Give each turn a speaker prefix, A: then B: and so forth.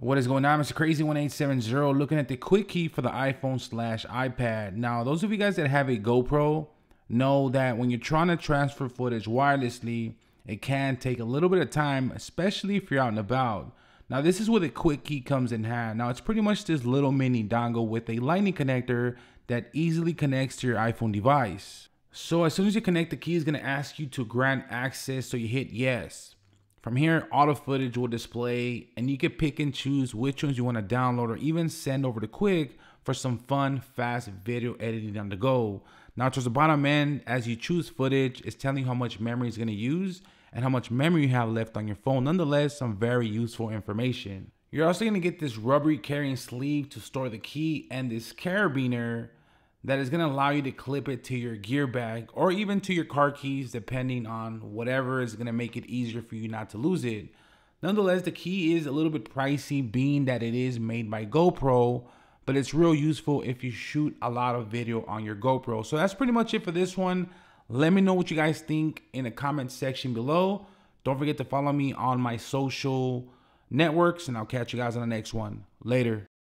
A: What is going on? Mr. Crazy1870 looking at the quick key for the iPhone/iPad. Now, those of you guys that have a GoPro know that when you're trying to transfer footage wirelessly, it can take a little bit of time, especially if you're out and about. Now, this is where the quick key comes in hand. Now, it's pretty much this little mini dongle with a lightning connector that easily connects to your iPhone device. So as soon as you connect, the key is going to ask you to grant access, so you hit yes. From here, all the footage will display and you can pick and choose which ones you want to download or even send over to Quick for some fun, fast video editing on the go. Now, towards the bottom end, as you choose footage, it's telling you how much memory it's going to use and how much memory you have left on your phone. Nonetheless, some very useful information. You're also going to get this rubbery carrying sleeve to store the key and this carabiner that is going to allow you to clip it to your gear bag or even to your car keys, depending on whatever is going to make it easier for you not to lose it. Nonetheless, the key is a little bit pricey, being that it is made by GoPro, but it's real useful if you shoot a lot of video on your GoPro. So that's pretty much it for this one. Let me know what you guys think in the comment section below. Don't forget to follow me on my social networks, and I'll catch you guys on the next one. Later.